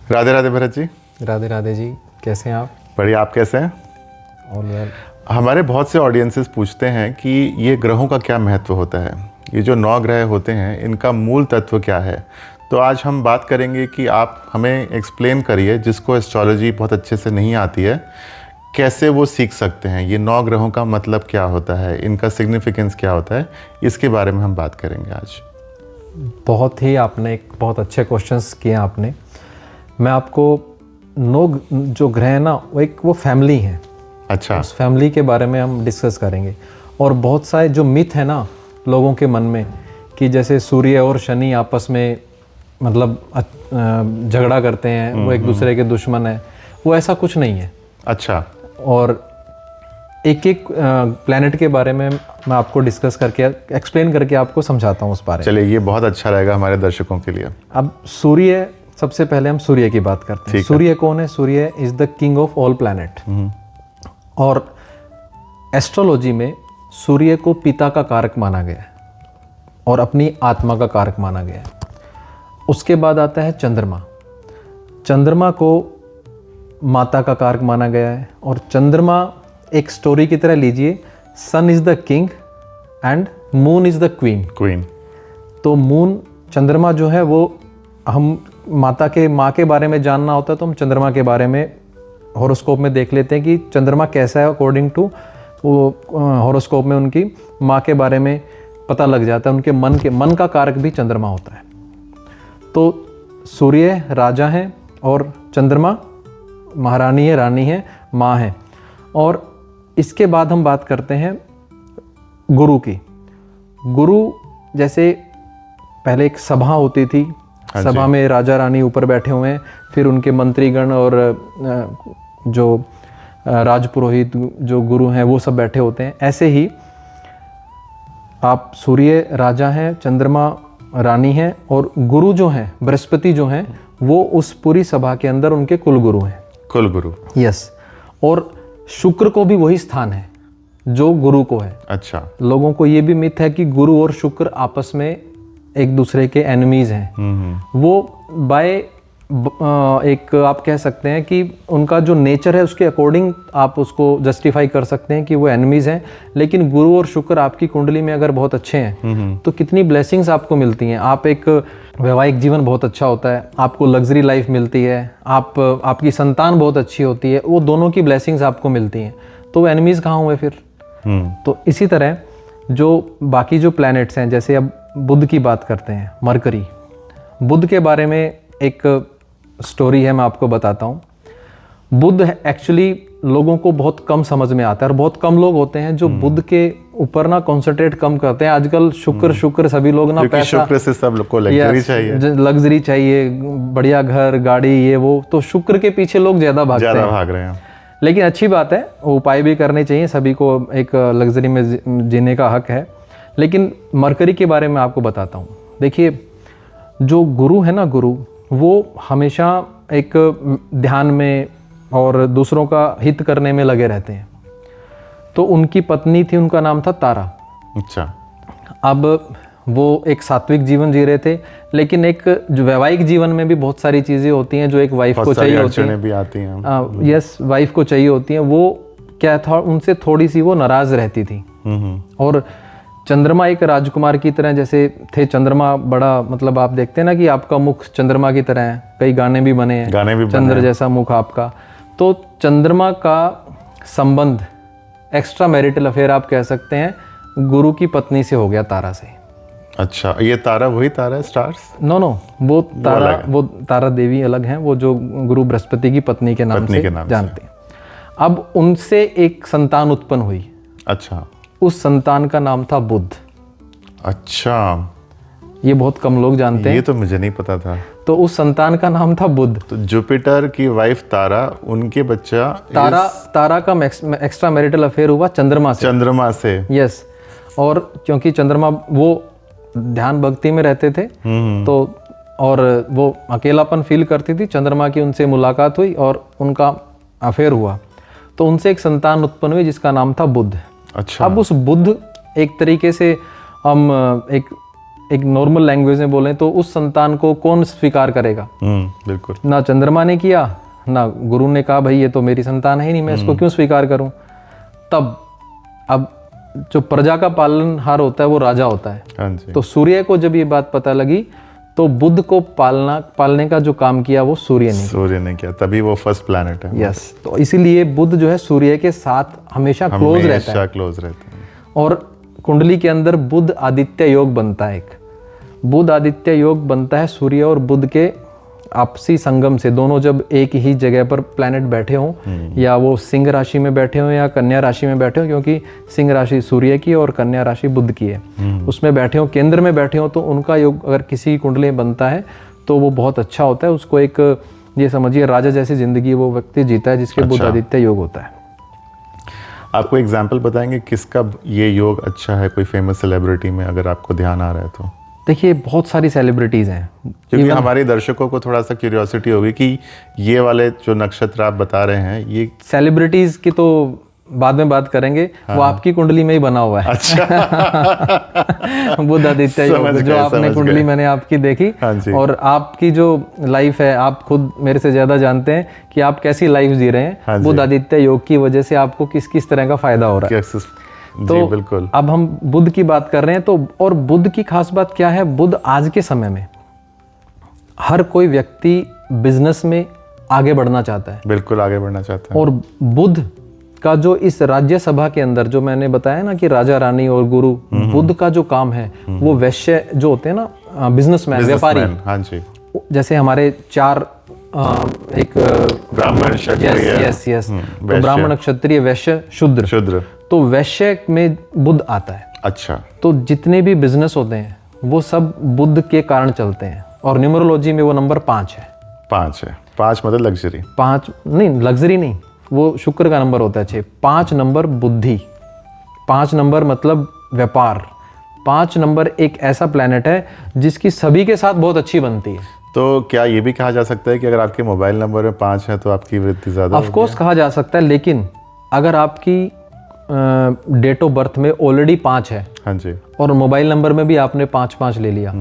राधे राधे भरत जी। राधे राधे जी, कैसे हैं आप? बढ़िया, आप कैसे हैं? All well. हमारे बहुत से ऑडियंसेस पूछते हैं कि ये ग्रहों का क्या महत्व होता है, ये जो 9 ग्रह होते हैं इनका मूल तत्व क्या है। तो आज हम बात करेंगे कि आप हमें एक्सप्लेन करिए, जिसको एस्ट्रोलॉजी बहुत अच्छे से नहीं आती है, कैसे वो सीख सकते हैं। ये 9 ग्रहों का मतलब क्या होता है, इनका सिग्निफिकेंस क्या होता है, इसके बारे में हम बात करेंगे आज। बहुत ही आपने एक बहुत अच्छे क्वेश्चंस किए आपने। मैं आपको 9 जो ग्रह है ना, वो फैमिली है। अच्छा। उस फैमिली के बारे में हम डिस्कस करेंगे। और बहुत सारे जो मिथ है ना लोगों के मन में, कि जैसे सूर्य और शनि आपस में मतलब झगड़ा करते हैं, वो एक दूसरे के दुश्मन है, वो ऐसा कुछ नहीं है। अच्छा। और एक एक प्लैनेट के बारे में मैं आपको डिस्कस करके एक्सप्लेन करके आपको समझाता हूँ उस बारे में। चलिए, ये बहुत अच्छा रहेगा हमारे दर्शकों के लिए। अब सूर्य, सबसे पहले हम सूर्य की बात करते हैं। सूर्य कौन है? Surya is the king of all planet. और एस्ट्रोलॉजी में सूर्य को पिता का कारक माना गया है और अपनी आत्मा का कारक माना गया है। उसके बाद आता है चंद्रमा। चंद्रमा को माता का कारक माना गया है। और चंद्रमा एक स्टोरी की तरह लीजिए, sun is the king and moon is the queen. तो मून, चंद्रमा जो है वो, हम माँ के बारे में जानना होता है तो हम चंद्रमा के बारे में हॉरोस्कोप में देख लेते हैं कि चंद्रमा कैसा है। अकॉर्डिंग टू वो हॉरोस्कोप में उनकी माँ के बारे में पता लग जाता है। उनके मन का कारक भी चंद्रमा होता है। तो सूर्य राजा है और चंद्रमा महारानी है, रानी है, माँ है। और इसके बाद हम बात करते हैं गुरु की। गुरु जैसे पहले एक सभा होती थी, सभा में राजा रानी ऊपर बैठे हुए हैं, फिर उनके मंत्रीगण और जो राजपुरोहित जो गुरु हैं वो सब बैठे होते हैं। ऐसे ही आप सूर्य राजा हैं, चंद्रमा रानी है, और गुरु जो हैं, बृहस्पति जो हैं, वो उस पूरी सभा के अंदर उनके कुलगुरु हैं। कुलगुरु, यस। और शुक्र को भी वही स्थान है जो गुरु को है। अच्छा। लोगों को ये भी मिथ है कि गुरु और शुक्र आपस में एक दूसरे के एनिमीज हैं। वो बाय एक आप कह सकते हैं कि उनका जो नेचर है उसके अकॉर्डिंग आप उसको जस्टिफाई कर सकते हैं कि वो एनिमीज हैं। लेकिन गुरु और शुक्र आपकी कुंडली में अगर बहुत अच्छे हैं तो कितनी ब्लेसिंग्स आपको मिलती हैं। आप एक वैवाहिक जीवन बहुत अच्छा होता है, आपको लग्जरी लाइफ मिलती है, आपकी संतान बहुत अच्छी होती है, वो दोनों की ब्लेसिंग्स आपको मिलती हैं। तो वो एनिमीज कहाँ हुए फिर? तो इसी तरह जो बाकी जो प्लैनेट्स हैं, जैसे अब बुध की बात करते हैं, मरकरी। बुध के बारे में एक स्टोरी है, मैं आपको बताता हूँ। बुध एक्चुअली लोगों को बहुत कम समझ में आता है और बहुत कम लोग होते हैं जो बुध के ऊपर ना कॉन्सेंट्रेट कम करते हैं। आजकल शुक्र सभी लोग ना पैसा, शुक्र से सब लोग को लग्जरी चाहिए, बढ़िया घर गाड़ी ये वो, तो शुक्र के पीछे लोग ज्यादा भाग रहे हैं। लेकिन अच्छी बात है, उपाय भी करने चाहिए, सभी को एक लग्जरी में जीने का हक है। लेकिन मरकरी के बारे में आपको बताता हूँ। देखिए, जो गुरु है ना, गुरु वो हमेशा एक ध्यान में और दूसरों का हित करने में लगे रहते हैं। तो उनकी पत्नी थी, उनका नाम था तारा। अच्छा। अब वो एक सात्विक जीवन जी रहे थे, लेकिन एक जो वैवाहिक जीवन में भी बहुत सारी चीज़ें होती हैं जो एक वाइफ को चाहिए होती हैं। भी आती हैं। यस, वाइफ को चाहिए होती हैं। वो क्या था, उनसे थोड़ी सी वो नाराज रहती थी। और चंद्रमा एक राजकुमार की तरह जैसे थे। चंद्रमा बड़ा, मतलब आप देखते हैं ना कि आपका मुख चंद्रमा की तरह है, कई गाने भी बने हैं, चंद्र जैसा मुख आपका। तो चंद्रमा का संबंध, एक्स्ट्रा मैरिटल अफेयर आप कह सकते हैं, गुरु की पत्नी से हो गया, तारा से। अच्छा, ये तारा वही तारा है, स्टार्स? नो, वो तारा देवी अलग हैं, वो जो गुरु बृहस्पति की पत्नी के नाम से जानते हैं। अब उनसे एक संतान उत्पन्न हुई। अच्छा। उस संतान का नाम था बुध। अच्छा, ये बहुत कम लोग जानते हैं, ये तो मुझे नहीं पता था। तो उस संतान का नाम था बुध। तो जुपिटर की वाइफ तारा, उनके बच्चा तारा का एक्स्ट्रा मैरिटल अफेयर हुआ चंद्रमा से। यस। और क्योंकि चंद्रमा वो ध्यान भक्ति में रहते थे, तो और वो अकेलापन फील करती थी, चंद्रमा की उनसे मुलाकात हुई और उनका अफेयर हुआ। तो उनसे एक संतान उत्पन्न हुई जिसका नाम था बुध। अच्छा। अब उस बुध एक तरीके से हम एक एक नॉर्मल लैंग्वेज में बोलें तो उस संतान को कौन स्वीकार करेगा? बिल्कुल। ना चंद्रमा ने किया, ना गुरु ने कहा भाई ये तो मेरी संतान है ही नहीं, मैं इसको क्यों स्वीकार करूं। तब अब जो प्रजा का पालनहार होता है वो राजा होता है। हाँ जी। तो सूर्य को जब ये बात पता लगी तो बुध को पालने का जो काम किया वो सूर्य ने किया, तभी वो फर्स्ट प्लैनेट है। यस, तो इसीलिए बुध जो है सूर्य के साथ हमेशा क्लोज रहता है। और कुंडली के अंदर बुध आदित्य योग बनता है, एक बुध आदित्य योग बनता है सूर्य और बुध के आपसी संगम से। दोनों जब एक ही जगह पर प्लैनेट बैठे हों, या वो सिंह राशि में बैठे हों या कन्या राशि में बैठे हों, क्योंकि सिंह राशि सूर्य की और कन्या राशि बुध की है, उसमें बैठे हों, केंद्र में बैठे हों, तो उनका योग अगर किसी कुंडली में बनता है तो वो बहुत अच्छा होता है। उसको एक ये समझिए राजा जैसी जिंदगी वो व्यक्ति जीता है जिसके बुध आदित्य योग होता है। आपको एग्जाम्पल बताएंगे किसका ये योग अच्छा है, कोई फेमस सेलिब्रिटी में, अगर आपको ध्यान आ रहा है तो? देखिए बहुत सारी सेलिब्रिटीज़ हैं, क्योंकि हमारे दर्शकों को थोड़ा सा क्यूरियोसिटी होगी कि ये वाले जो नक्षत्र आप बता रहे हैं, ये सेलिब्रिटीज़ की तो बाद में बात करेंगे। हाँ। वो आपकी कुंडली में ही बना हुआ है। अच्छा। बुध आदित्य योग जो आपने कुंडली मैंने आपकी देखी। हाँ, और आपकी जो लाइफ है आप खुद मेरे से ज्यादा जानते हैं कि आप कैसी लाइफ जी रहे हैं। हाँ, बुध आदित्य योग की वजह से आपको किस किस तरह का फायदा हो रहा है। तो बिल्कुल। अब हम बुध की बात कर रहे हैं, तो और बुध की खास बात क्या है, बुध आज के समय में हर कोई व्यक्ति बिजनेस में आगे बढ़ना चाहता है। बिल्कुल आगे बढ़ना चाहता है। और बुध का जो इस राज्यसभा के अंदर जो मैंने बताया ना कि राजा रानी और गुरु, बुध का जो काम है वो वैश्य जो होते हैं ना, बिजनेसमैन, व्यापारी। हाँ जी। जैसे हमारे चार एक ब्राह्मण, क्षत्रिय, यस तो ब्राह्मण, क्षत्रिय, वैश्य, शूद्र। तो वैश्य में बुध आता है। अच्छा। तो जितने भी बिजनेस होते हैं वो सब बुध के कारण चलते हैं। और न्यूमरोलॉजी में वो नंबर 5 है। 5 मतलब लग्जरी? 5 नहीं, लग्जरी नहीं, वो शुक्र का नंबर होता है 6। 5 नंबर बुद्धि, 5 नंबर मतलब व्यापार, 5 नंबर एक ऐसा प्लैनेट है जिसकी सभी के साथ बहुत अच्छी बनती है। तो क्या ये भी कहा जा सकता है कि अगर आपके मोबाइल नंबर में 5 है तो आपकी वृद्धि ज़्यादा? ऑफ कोर्स कहा जा सकता है, लेकिन अगर आपकी डेट ऑफ बर्थ में ऑलरेडी 5 है, हाँ जी, और मोबाइल नंबर में भी आपने 5 ले लिया,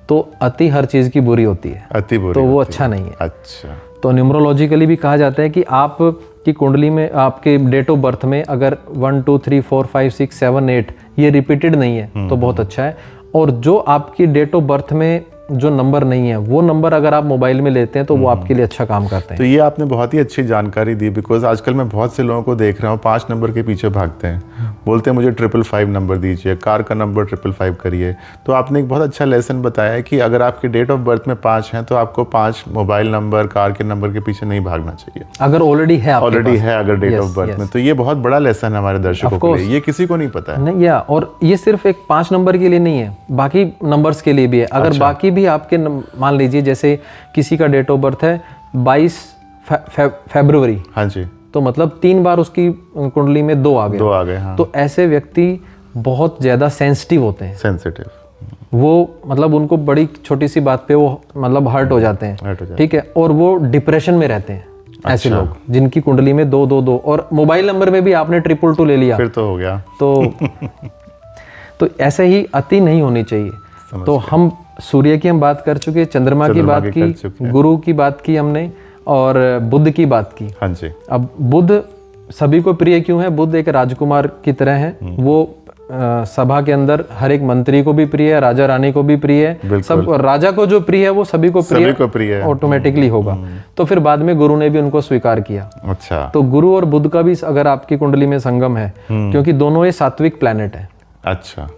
तो अति हर चीज़ की बुरी होती है, अति बुरी, तो वो अच्छा नहीं है। अच्छा। तो न्यूमरोलॉजिकली भी कहा जाता है कि आप की कुंडली में आपके डेट ऑफ बर्थ में अगर 1 2 3 4 5 6 7 8 ये रिपीटेड नहीं है तो बहुत अच्छा है। और जो आपकी डेट ऑफ बर्थ में जो नंबर नहीं है वो नंबर अगर आप मोबाइल में लेते हैं तो वो आपके लिए अच्छा काम करते हैं। तो ये आपने बहुत ही अच्छी जानकारी दी, बिकॉज आजकल मैं बहुत से लोगों को देख रहा हूँ 5 नंबर के पीछे भागते हैं, बोलते हैं मुझे 555 नंबर दीजिए, कार का नंबर 555 करिए। तो आपने एक बहुत अच्छा लेसन बताया है कि अगर आपकी डेट ऑफ बर्थ में 5 है तो आपको 5 मोबाइल नंबर, कार के नंबर के पीछे नहीं भागना चाहिए, अगर ऑलरेडी है अगर डेट ऑफ बर्थ में। तो ये बहुत बड़ा लेसन है हमारे दर्शकों के लिए, ये किसी को नहीं पता है। नहीं, और ये सिर्फ एक 5 नंबर के लिए नहीं है, बाकी नंबर्स के लिए भी है। अगर बाकी भी आपके मान लीजिए जैसे किसी का डेट ऑफ बर्थ है 22 फरवरी, हाँ जी, तो मतलब 3 बार उसकी कुंडली में 2 आ गए, हाँ। तो ऐसे व्यक्ति बहुत ज्यादा सेंसिटिव होते हैं, सेंसिटिव। वो मतलब उनको बड़ी छोटी सी बात पे वो मतलब हर्ट हो जाते हैं, ठीक है, और वो डिप्रेशन में रहते हैं। अच्छा। ऐसे लोग जिनकी कुंडली में 2 2 2 और मोबाइल नंबर में भी आपने 222 ले लिया, फिर तो हो गया। तो ऐसे ही अति नहीं होनी चाहिए। तो हम सूर्य की हम बात कर चुके, चंद्रमा की बात की, गुरु की बात की हमने, और बुध की बात की। हाँ जी। अब बुध सभी को प्रिय क्यों है? बुध एक राजकुमार की तरह है, वो सभा के अंदर हर एक मंत्री को भी प्रिय है, राजा रानी को भी प्रिय है, सब राजा को जो प्रिय है वो सभी को प्रिय है, ऑटोमेटिकली होगा। तो फिर बाद में गुरु ने भी उनको स्वीकार किया। अच्छा। तो गुरु और बुध का भी अगर आपकी कुंडली में संगम है, क्योंकि दोनों ये सात्विक प्लैनेट है। अच्छा।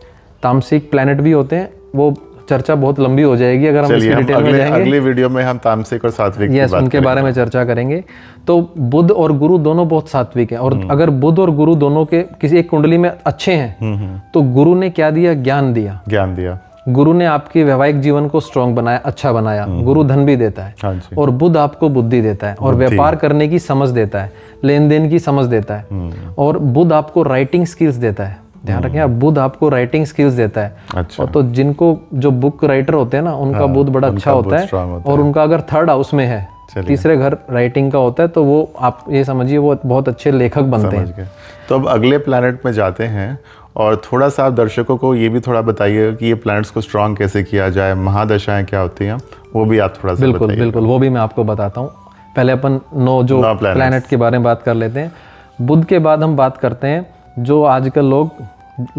तामसिक प्लैनेट भी होते हैं, वो चर्चा बहुत लंबी हो जाएगी अगर हम इसकी डिटेल में जाएंगे। अगले वीडियो में हम तामसिक और सात्विक की बात उनके बारे में चर्चा करेंगे। तो बुध और गुरु दोनों बहुत सात्विक हैं, और अगर बुध और गुरु दोनों के किसी एक कुंडली में अच्छे हैं तो गुरु ने क्या दिया? ज्ञान दिया। गुरु ने आपके वैवाहिक जीवन को स्ट्रॉन्ग बनाया, अच्छा बनाया। गुरु धन भी देता है। हाँ जी। और बुध आपको बुद्धि देता है, और व्यापार करने की समझ देता है, लेन देन की समझ देता है। और बुध आपको राइटिंग स्किल्स देता है, ध्यान रखें आप, बुध आपको राइटिंग स्किल्स देता है। अच्छा। और तो जिनको जो बुक राइटर होते हैं ना उनका बुध बड़ा अच्छा होता है, और उनका अगर 3rd हाउस में है, तीसरे घर राइटिंग का होता है, तो वो आप ये समझिए वो बहुत अच्छे लेखक बनते हैं। तो अब अगले प्लैनेट में जाते हैं, और थोड़ा सा आप दर्शकों को ये भी थोड़ा बताइए कि ये प्लैनेट्स को स्ट्रांग कैसे किया जाए, महादशाएं क्या होती हैं, वो भी आप थोड़ा सा बिल्कुल बताइए। बिल्कुल, वो भी मैं आपको बताता हूँ। पहले अपन 9 प्लैनेट के बारे में बात कर लेते हैं। बुध के बाद हम बात करते हैं जो आजकल लोग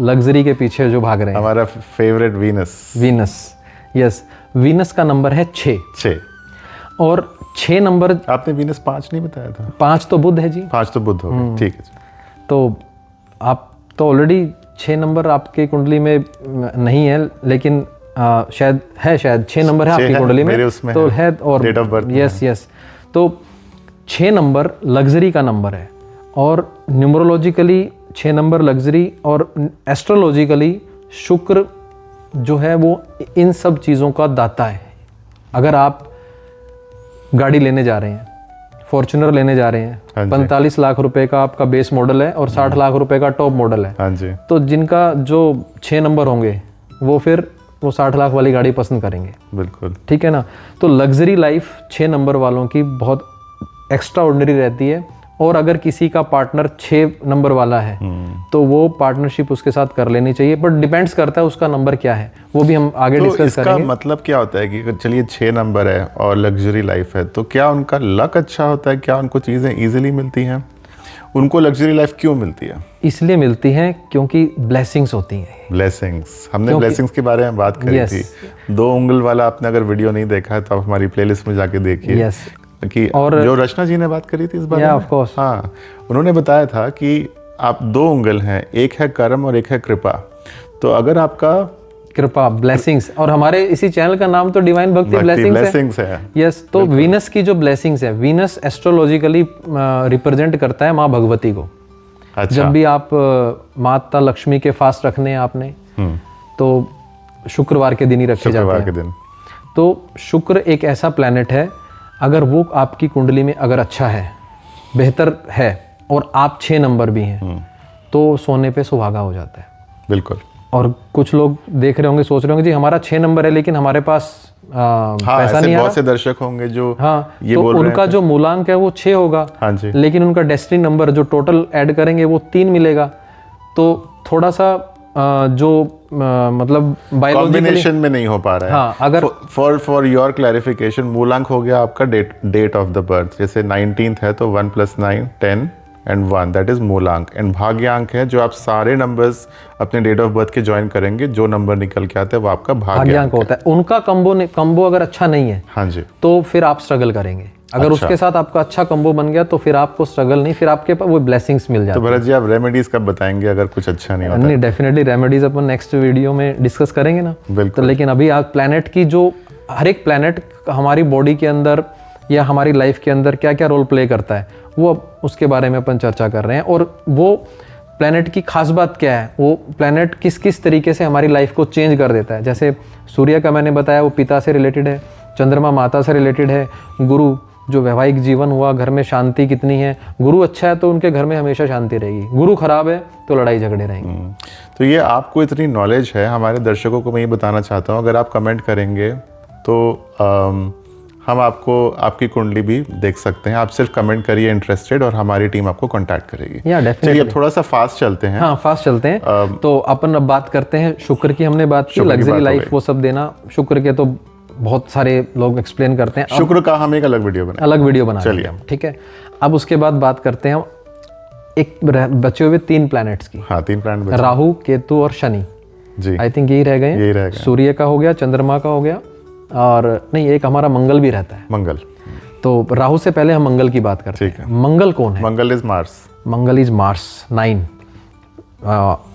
लग्जरी के पीछे जो भाग रहे हैं, हमारा फेवरेट वीनस। यस, वीनस का नंबर है 6 और 6 नंबर। आपने वीनस 5 नहीं बताया था? 5 तो बुध है जी। 5 तो बुध हो गए, ठीक है जी। तो आप तो ऑलरेडी 6 नंबर आपके कुंडली में नहीं है, लेकिन शायद 6 नंबर है आपकी कुंडली में, मेरे उसमें तो है और डेट ऑफ बर्थ। यस। तो 6 नंबर लग्जरी का नंबर है और न्यूमरोलॉजिकली 6 नंबर लग्जरी, और एस्ट्रोलॉजिकली शुक्र जो है वो इन सब चीज़ों का दाता है। अगर आप गाड़ी लेने जा रहे हैं, फॉर्च्यूनर लेने जा रहे हैं, 45 लाख रुपए का आपका बेस मॉडल है और 60 लाख रुपए का टॉप मॉडल है, हाँ जी, तो जिनका जो 6 नंबर होंगे वो फिर वो 60 लाख वाली गाड़ी पसंद करेंगे। बिल्कुल, ठीक है ना। तो लग्जरी लाइफ 6 नंबर वालों की बहुत एक्स्ट्रा ऑर्डिनरी रहती है। और अगर किसी का पार्टनर 6 नंबर वाला है तो वो पार्टनरशिप उसके साथ कर लेनी चाहिए, बट डिपेंड्स करता है उसका नंबर क्या है, वो भी हम आगे डिस्कस इसका करेंगे। मतलब क्या होता है कि चलिए 6 नंबर है और लग्जरी लाइफ है, तो क्या उनका लक अच्छा होता है? क्या उनको चीज़ें इजीली मिलती हैं? उनको लग्जरी लाइफ क्यों मिलती है? इसलिए मिलती हैं क्योंकि ब्लेसिंग्स होती हैं। ब्लेसिंग्स, हमने ब्लेसिंग्स के बारे में बात करी थी। 2 उंगल वाला आपने अगर वीडियो नहीं देखा है तो आप हमारी प्लेलिस्ट में जाके देखिए। यस, कि और जो रचना जी ने बात करी थी इस बारे में, ऑफ कोर्स, हाँ, उन्होंने बताया था कि आप 2 उंगल हैं, एक है कर्म और एक है कृपा। तो अगर आपका कृपा, ब्लेसिंग्स, और हमारे इसी चैनल का नाम तो डिवाइन भक्ति ब्लेसिंग्स है। यस, तो वीनस की जो ब्लेसिंग्स है, वीनस एस्ट्रोलॉजिकली रिप्रेजेंट करता है माँ भगवती को। अच्छा। जब भी आप माता लक्ष्मी के फास्ट रखने हैं आपने, तो शुक्रवार के दिन ही रखे जाते हैं। शुक्रवार के दिन। तो शुक्र एक ऐसा प्लैनेट है, अगर वो आपकी कुंडली में अगर अच्छा है, बेहतर है, और आप 6 नंबर भी हैं, तो सोने पे सुहागा हो जाता है। बिल्कुल। और कुछ लोग देख रहे होंगे, सोच रहे होंगे जी हमारा 6 नंबर है लेकिन हमारे पास पैसा नहीं आ रहा। बहुत से दर्शक होंगे जो ये तो बोल रहे हैं, उनका जो मूलांक है वो 6 होगा, हाँ जी, लेकिन उनका डेस्टिनी नंबर जो टोटल ऐड करेंगे वो 3 मिलेगा। तो थोड़ा सा जो मतलब कॉम्बिनेशन में नहीं हो पा रहा है। हाँ, अगर फॉर योर क्लैरिफिकेशन, मूलांक हो गया आपका डेट ऑफ द बर्थ। जैसे 19th है तो 1 + 9 10 and 1, दैट इज मूलांक। एंड भाग्यांक है जो आप सारे नंबर्स अपने डेट ऑफ बर्थ के ज्वाइन करेंगे, जो नंबर निकल के आते हैं वो आपका भाग्यांक होता है। उनका कंबो अगर अच्छा नहीं है, हाँ जी, तो फिर आप स्ट्रगल करेंगे। अगर उसके साथ आपका अच्छा कंबो बन गया तो फिर आपको स्ट्रगल नहीं, फिर आपके पास वो ब्लेसिंग्स मिल जाते हैं। तो भरत जी, आप रेमेडीज कब बताएंगे अगर कुछ अच्छा नहीं होता? नहीं, डेफिनेटली रेमेडीज अपन नेक्स्ट वीडियो में डिस्कस करेंगे ना। बिल्कुल। तो लेकिन अभी आज प्लैनेट की जो हर एक प्लैनेट हमारी बॉडी के अंदर या हमारी लाइफ के अंदर क्या क्या रोल प्ले करता है, वो अब उसके बारे में अपन चर्चा कर रहे हैं। और वो प्लैनेट की खास बात क्या है, वो प्लैनेट किस किस तरीके से हमारी लाइफ को चेंज कर देता है। जैसे सूर्य का मैंने बताया, वो पिता से रिलेटेड है, चंद्रमा माता से रिलेटेड है, गुरु जो वैवाहिक जीवन हुआ, घर में शांति कितनी है। गुरु अच्छा है तो उनके घर में हमेशा शांति रहेगी, गुरु खराब है तो लड़ाई झगड़े रहेंगे। तो ये आपको इतनी नॉलेज है, हमारे दर्शकों को मैं ये बताना चाहता हूँ, अगर आप कमेंट करेंगे तो हम आपको आपकी कुंडली भी देख सकते हैं। आप सिर्फ कमेंट करिए इंटरेस्टेड, और हमारी टीम आपको कांटेक्ट करेगी। चलिए अब थोड़ा सा फास्ट चलते हैं। हाँ, फास्ट चलते हैं। तो अपन अब बात करते हैं शुक्र की। हमने बात की लग्जरी लाइफ वो सब देना, शुक्र के तो बहुत सारे लोग एक्सप्लेन करते हैं। शुक्र का हम एक अलग वीडियो बना चलिए हम, ठीक है। अब उसके बाद बात करते हैं एक बचे हुए 3 प्लैनेट्स की। हाँ, 3 प्लैनेट, राहु, केतु और शनि जी। आई थिंक यही रह गए। सूर्य का हो गया, चंद्रमा का हो गया, और नहीं, एक हमारा मंगल भी रहता है। मंगल। तो राहु से पहले हम मंगल की बात करते हैं। मंगल कौन है? Mangal is Mars. Mangal is Mars 9।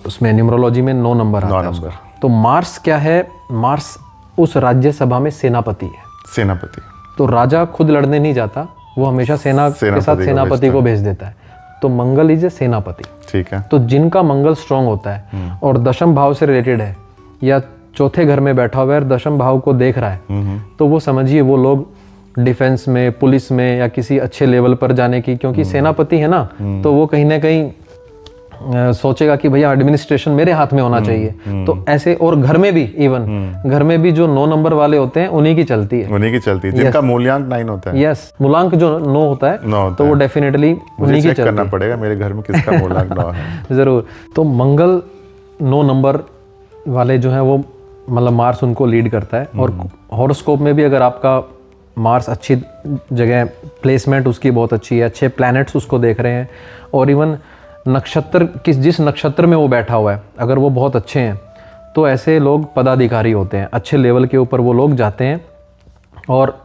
उसमें न्यूमरोलॉजी में 9 नंबर आता है। तो मार्स क्या है? मार्स उस राज्यसभा में सेनापति है। सेनापति। तो राजा खुद लड़ने नहीं जाता, वो हमेशा सेना के साथ सेनापति को भेज देता है। तो मंगल इज ए सेनापति, ठीक है। तो जिनका मंगल स्ट्रांग होता है और दशम भाव से रिलेटेड है, या चौथे घर में बैठा हुआ है और दशम भाव को देख रहा है, तो वो समझिए वो लोग डिफेंस में, पुलिस में, या किसी अच्छे लेवल पर जाने की, क्योंकि सेनापति है ना, तो वो कहीं ना कहीं सोचेगा कि भैया एडमिनिस्ट्रेशन मेरे हाथ में होना चाहिए। तो ऐसे, और घर में भी, इवन घर में भी जो 9 नंबर वाले होते हैं उन्हीं की चलती है। जिनका मूल्यांक 9 होता है। यस, मूलांक जो 9 होता है, तो वो डेफिनेटली उन्हीं की चलती है। करना पड़ेगा मेरे घर में किसका मूलांक 9 है। जरूर। तो मंगल 9 नंबर वाले जो हैं वो मतलब मार्स उनको लीड करता है। और हॉरोस्कोप में भी अगर आपका मार्स अच्छी जगह प्लेसमेंट उसकी बहुत अच्छी है, अच्छे प्लैनेट्स उसको देख रहे हैं, और इवन नक्षत्र जिस नक्षत्र में वो बैठा हुआ है अगर वो बहुत अच्छे हैं तो ऐसे लोग पदाधिकारी होते हैं, अच्छे लेवल के ऊपर वो लोग जाते हैं और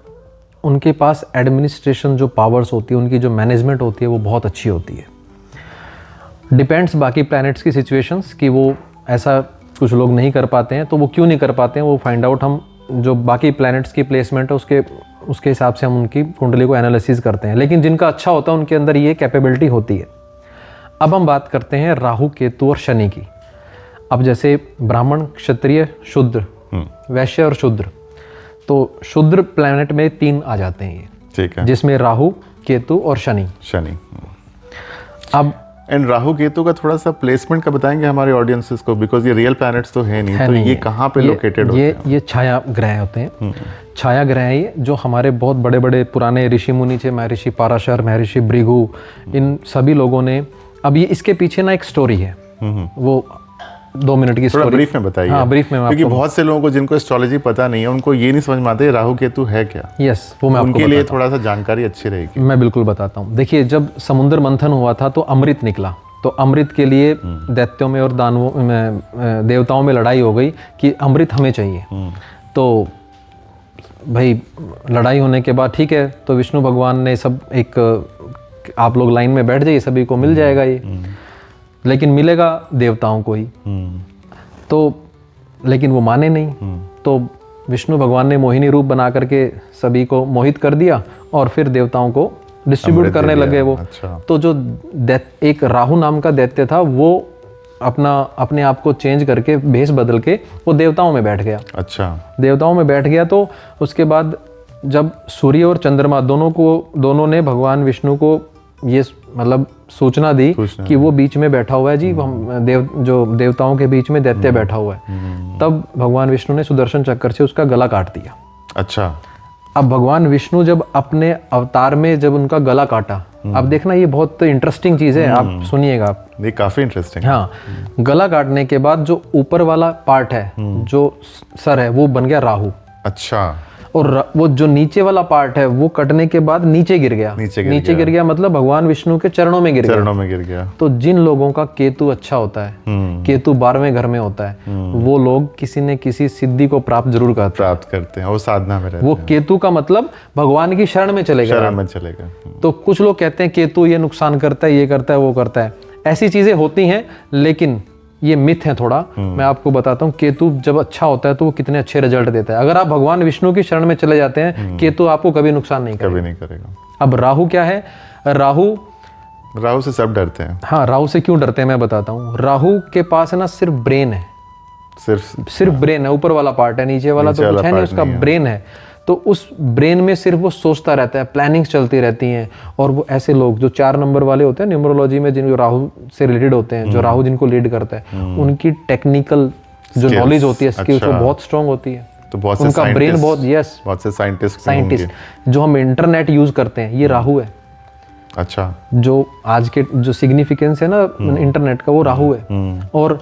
उनके पास एडमिनिस्ट्रेशन जो पावर्स होती है, उनकी जो मैनेजमेंट होती है वो बहुत अच्छी होती है। डिपेंड्स बाकी प्लैनेट्स की सिचुएशंस कि वो ऐसा कुछ लोग नहीं कर पाते हैं, तो वो क्यों नहीं कर पाते हैं वो फाइंड आउट हम जो बाकी प्लैनेट्स की प्लेसमेंट है उसके हिसाब से हम उनकी कुंडली को एनालिसिस करते हैं। लेकिन जिनका अच्छा होता है उनके अंदर ये कैपेबिलिटी होती है। अब हम बात करते हैं राहु, केतु और शनि की। अब जैसे ब्राह्मण, क्षत्रिय, शूद्र, वैश्य और शूद्र, तो शूद्र प्लैनेट में 3 आ जाते हैं ये, ठीक है, जिसमें राहु, केतु और शनि। अब एंड राहु केतु का थोड़ा सा प्लेसमेंट का बताएंगे हमारे ऑडियंसेस को, बिकॉज ये रियल प्लैनेट्स तो है नहीं, तो ये कहाँ पे लोकेटेड होते हैं? ये छाया ग्रह होते हैं। छाया ग्रह है ये, जो हमारे बहुत बड़े बड़े पुराने ऋषि मुनि थे, महर्षि पाराशर, महर्षि भृगु, इन सभी लोगों ने। अब ये इसके पीछे ना एक स्टोरी है, वो 2 मिनट की स्टोरी ब्रीफ में बताइए। हाँ, ब्रीफ में, क्योंकि बहुत से लोगों को जिनको एस्ट्रोलॉजी पता नहीं है उनको ये नहीं समझ में आता है राहु केतु है क्या। यस, वो मैं उनके लिए थोड़ा सा जानकारी अच्छी रहेगी। मैं बिल्कुल बताता हूँ। देखिए, जब समुद्र मंथन हुआ था तो अमृत निकला, तो अमृत के लिए दैत्यों में और दानवों में, देवताओं में लड़ाई हो गई कि अमृत हमें चाहिए। तो भाई लड़ाई होने के बाद ठीक है, तो विष्णु भगवान ने सब आप लोग लाइन में बैठ जाइए, सभी को मिल जाएगा ये, लेकिन मिलेगा देवताओं को ही। तो लेकिन वो माने नहीं, तो विष्णु भगवान ने मोहिनी रूप बना करके सभी को मोहित कर दिया और फिर देवताओं को डिस्ट्रीब्यूट करने लगे वो। अच्छा। तो जो एक राहु नाम का दैत्य था वो अपने आप को चेंज करके, भेष बदल के वो देवताओं में बैठ गया। अच्छा, देवताओं में बैठ गया। तो उसके बाद जब सूर्य और चंद्रमा दोनों ने भगवान विष्णु को ये मतलब सूचना दी कि वो बीच में बैठा हुआ है जी, हम जो देवताओं के बीच में दैत्य बैठा हुआ है, तब भगवान विष्णु ने सुदर्शन चक्र से उसका गला काट दिया। अच्छा। अब भगवान विष्णु जब अपने अवतार में जब उनका गला काटा, अब देखना ये बहुत इंटरेस्टिंग चीज है, आप सुनिएगा। ये काफी इंटरेस्टिंग। हाँ, गला काटने के बाद जो ऊपर वाला पार्ट है, जो सर है, वो बन गया राहु। अच्छा। और वो जो नीचे वाला पार्ट है वो कटने के बाद नीचे गिर गया। नीचे गिर गया मतलब भगवान विष्णु के चरणों में गिर गया। तो जिन लोगों का केतु अच्छा होता है, केतु 12वें घर में होता है, वो लोग किसी न किसी सिद्धि को प्राप्त करते हैं। वो साधना में रहते हैं। वो केतु का मतलब भगवान की शरण में चलेगा। तो कुछ लोग कहते हैं केतु ये नुकसान करता है, ये करता है, वो करता है, ऐसी चीजें होती हैं, लेकिन ये मिथ है थोड़ा। मैं आपको बताता हूँ, केतु जब अच्छा होता है तो वो कितने अच्छे रिजल्ट देता है। अगर आप भगवान विष्णु की शरण में चले जाते हैं, केतु आपको कभी नुकसान नहीं करेगा। अब राहु क्या है? राहु से सब डरते हैं। हाँ, राहु से क्यों डरते हैं मैं बताता हूँ। राहु के पास है ना सिर्फ ब्रेन है, सिर्फ ब्रेन है, ऊपर वाला पार्ट है, नीचे वाला तो कुछ है नहीं, उसका ब्रेन है। तो उस ब्रेन में सिर्फ वो सोचता रहता है, प्लानिंग्स चलती रहती हैं। और वो ऐसे लोग जो 4 नंबर वाले होते हैं न्यूमरोलॉजी में, जिनको राहु से रिलेटेड होते हैं, जो राहु जिनको लीड करता है, उनकी टेक्निकल जो नॉलेज होती है, स्किल्स, वो बहुत स्ट्रांग होती है। तो बहुत उनका ब्रेन बहुत से साइंटिस्ट जो हम इंटरनेट यूज करते हैं, ये राहु है। अच्छा। जो आज के जो सिग्निफिकेंस है ना इंटरनेट का, वो राहु है। और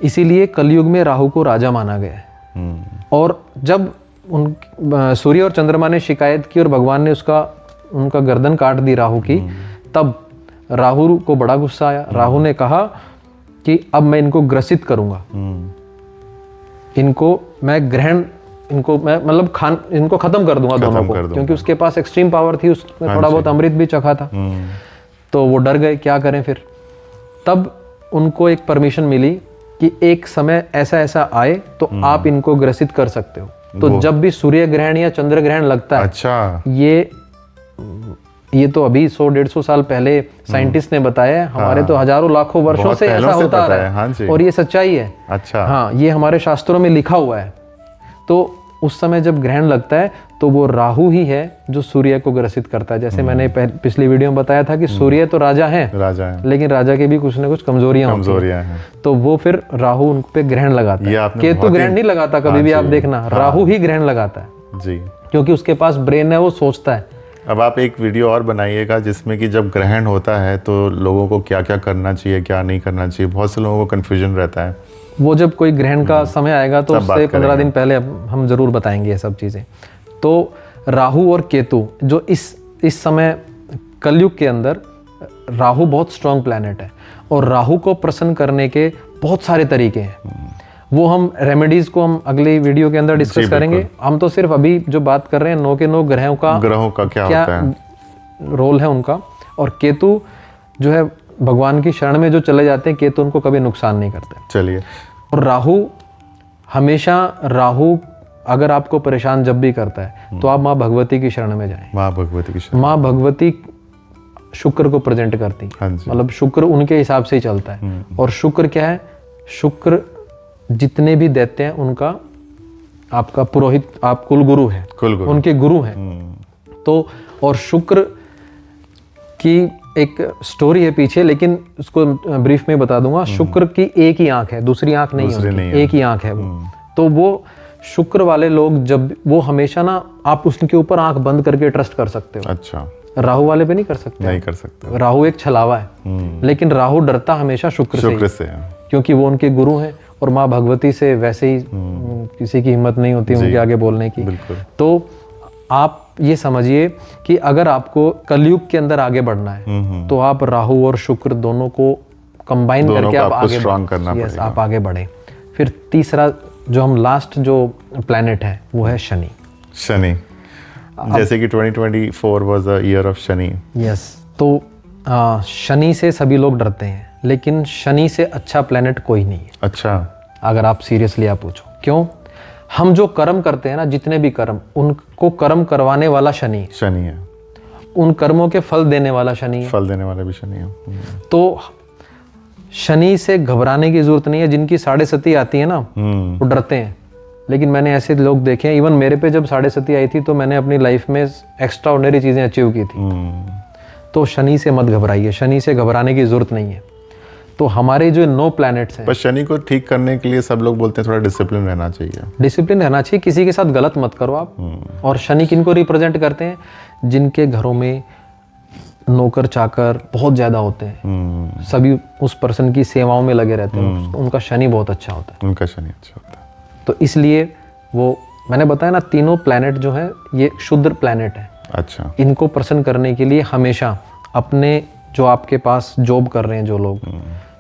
इसीलिए कलयुग में राहु को राजा माना गया है। और जब सूर्य और चंद्रमा ने शिकायत की और भगवान ने उनका गर्दन काट दी राहु की, तब राहु को बड़ा गुस्सा आया। राहु ने कहा कि अब मैं इनको ग्रसित करूंगा, इनको मैं इनको खत्म कर दूंगा दोनों को, क्योंकि उसके पास एक्सट्रीम पावर थी, उसने थोड़ा बहुत अमृत भी चखा था। तो वो डर गए, क्या करें फिर। तब उनको एक परमिशन मिली कि एक समय ऐसा आए तो आप इनको ग्रसित कर सकते हो। तो जब भी सूर्य ग्रहण या चंद्र ग्रहण लगता है, अच्छा, ये तो अभी 100-150 साल पहले साइंटिस्ट ने बताया है, हमारे तो हजारों लाखों वर्षों से ऐसा होता आ रहा है, और ये सच्चाई है। अच्छा। हाँ, ये हमारे शास्त्रों में लिखा हुआ है। तो उस समय जब ग्रहण लगता है तो वो राहु ही है जो सूर्य को ग्रसित करता है। जैसे मैंने पिछली वीडियो में बताया था कि सूर्य तो राजा है, लेकिन राजा के भी कुछ ना कुछ कमजोरियां हैं। तो वो फिर राहु उन पे ग्रहण लगाता है। केतु ग्रहण नहीं लगाता कभी भी, आप देखना, राहु ही ग्रहण लगाता है जी, क्योंकि उसके पास ब्रेन है, वो सोचता है। अब आप एक वीडियो और बनाइएगा जिसमें कि जब ग्रहण होता है तो लोगों को क्या क्या करना चाहिए, क्या नहीं करना चाहिए। बहुत से लोगों को कन्फ्यूजन रहता है वो जब कोई ग्रहण का समय आएगा तो तब बात उससे 15 करेंगे। दिन पहले हम जरूर बताएंगे ये सब चीज़ें। तो राहु और केतु जो इस समय कलयुग के अंदर, राहु बहुत स्ट्रांग प्लैनेट है और राहु को प्रसन्न करने के बहुत सारे तरीके हैं। वो हम रेमेडीज को हम अगली वीडियो के अंदर डिस्कस करेंगे। हम तो सिर्फ अभी जो बात कर रहे हैं 9 के 9 ग्रहों का क्या होता है, रोल है उनका। और केतु जो है भगवान की शरण में जो चले जाते हैं, केतु उनको कभी नुकसान नहीं करते। चलिए। और राहु अगर आपको परेशान जब भी करता है तो आप माँ भगवती की शरण में जाएं। माँ भगवती की शरण। माँ भगवती शुक्र को प्रेजेंट करती हाँ है, जी। मतलब शुक्र उनके हिसाब से ही चलता है। और शुक्र क्या है, शुक्र जितने भी दैत्य हैं उनका आपका पुरोहित, आप कुलगुरु है, कुलगुरु। उनके गुरु हैं। तो और शुक्र की एक स्टोरी है पीछे, लेकिन उसको ब्रीफ में बता दूंगा। शुक्र की एक ही आंख है, दूसरी आंख नहीं है उनकी, एक ही आंख है वो। तो वो शुक्र वाले लोग जब वो हमेशा ना, आप उसके ऊपर आंख बंद करके ट्रस्ट कर सकते हो। अच्छा। राहु वाले पे नहीं कर सकते। नहीं कर सकते। राहु एक छलावा है, लेकिन राहु डरता हमेशा शुक्र से है। क्योंकि वो उनके गुरु हैं। और माँ भगवती से वैसे ही किसी की हिम्मत नहीं होती उनके आगे बोलने की। तो आप ये समझिए कि अगर आपको कलयुग के अंदर आगे बढ़ना है तो आप राहु और शुक्र दोनों को कंबाइन करके आप आगे स्ट्रांग करना पड़ेगा। आप आगे बढ़े। फिर तीसरा जो हम लास्ट जो प्लैनेट है वो है शनि। शनि, जैसे कि 2024 was a year of Shani. Yes. तो शनि से सभी लोग डरते हैं, लेकिन शनि से अच्छा प्लैनेट कोई नहीं है। अच्छा। अगर आप सीरियसली आप पूछो क्यों, हम जो कर्म करते हैं ना, जितने भी कर्म, उनको कर्म करवाने वाला शनि है। उन कर्मों के फल देने वाला शनि है। फल देने वाला भी शनि है। तो शनि से घबराने की जरूरत नहीं है। जिनकी 7.5 आती है ना वो डरते हैं, लेकिन मैंने ऐसे लोग देखे हैं। इवन मेरे पे जब 7.5 आई थी तो मैंने अपनी लाइफ में एक्स्ट्रा ऑर्डिनरी चीजें अचीव की थी। तो शनि से मत घबराइए, शनि से घबराने की जरूरत नहीं है। तो हमारे जो 9 प्लैनेट्स हैं, पर शनि को ठीक करने के लिए सब लोग बोलते हैं थोड़ा डिसिप्लिन रहना चाहिए। डिसिप्लिन रहना चाहिए, किसी के साथ गलत मत करो आप। और शनि किनको रिप्रेजेंट करते हैं, जिनके घरों में नौकर चाकर बहुत ज्यादा होते हैं, सभी उस पर्सन की सेवाओं में लगे रहते हैं, उनका शनि बहुत अच्छा होता है। उनका शनि अच्छा होता है। तो इसलिए वो मैंने बताया ना, तीनों प्लैनेट जो है ये शुद्र प्लैनेट है। अच्छा। इनको प्रसन्न करने के लिए हमेशा अपने जो आपके पास जॉब कर रहे हैं, जो लोग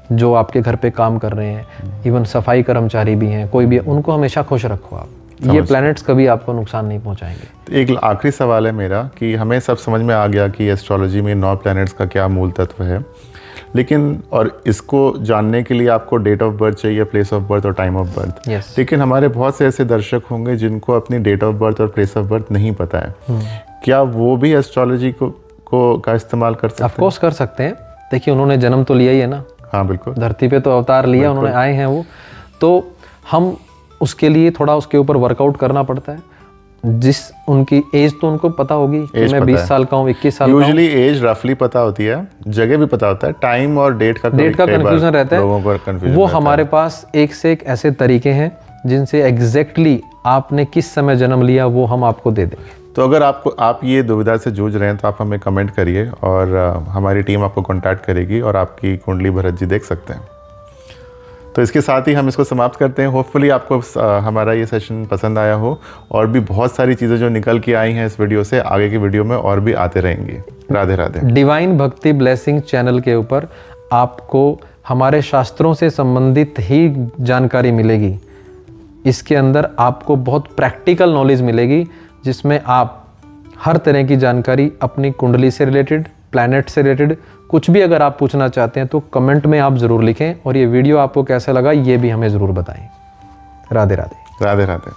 जो आपके घर पे काम कर रहे हैं, इवन सफाई कर्मचारी भी हैं, कोई भी, उनको हमेशा खुश रखो आप। ये प्लैनेट्स कभी आपको नुकसान नहीं पहुंचाएंगे। तो एक आखिरी सवाल है मेरा कि हमें सब समझ में आ गया कि एस्ट्रोलॉजी में 9 प्लैनेट्स का क्या मूल तत्व है, लेकिन और इसको जानने के लिए आपको डेट ऑफ बर्थ चाहिए, प्लेस ऑफ बर्थ और टाइम ऑफ बर्थ। लेकिन हमारे बहुत से ऐसे दर्शक होंगे जिनको अपनी डेट ऑफ बर्थ और प्लेस ऑफ बर्थ नहीं पता है। क्या वो भी एस्ट्रोलॉजी का इस्तेमाल कर सकते हैं? ऑफ कोर्स कर सकते हैं। देखिए, उन्होंने जन्म तो लिया ही है ना। हाँ बिल्कुल। धरती पे तो अवतार लिया उन्होंने, आए हैं वो। तो हम उसके लिए थोड़ा उसके ऊपर वर्कआउट करना पड़ता है। जिस उनकी एज तो उनको पता होगी कि मैं 20 साल का हूँ, 21 साल का हूँ। यूजुअली एज रफली पता होती है, जगह भी पता होता है, टाइम और डेट का कंफ्यूजन रहता है। लोगों को कंफ्यूजन वो हमारे पास एक से एक ऐसे तरीके हैं जिनसे एग्जैक्टली आपने किस समय जन्म लिया वो हम आपको दे देंगे। तो अगर आप ये दुविधा से जूझ रहे हैं तो आप हमें कमेंट करिए और हमारी टीम आपको कांटेक्ट करेगी और आपकी कुंडली भरत जी देख सकते हैं। तो इसके साथ ही हम इसको समाप्त करते हैं। होपफुली आपको हमारा ये सेशन पसंद आया हो, और भी बहुत सारी चीज़ें जो निकल के आई हैं इस वीडियो से, आगे की वीडियो में और भी आते रहेंगी। राधे राधे। डिवाइन भक्ति ब्लेसिंग चैनल के ऊपर आपको हमारे शास्त्रों से संबंधित ही जानकारी मिलेगी। इसके अंदर आपको बहुत प्रैक्टिकल नॉलेज मिलेगी, जिसमें आप हर तरह की जानकारी अपनी कुंडली से रिलेटेड, प्लैनेट से रिलेटेड, कुछ भी अगर आप पूछना चाहते हैं तो कमेंट में आप ज़रूर लिखें। और ये वीडियो आपको कैसा लगा ये भी हमें ज़रूर बताएं। राधे राधे। राधे राधे।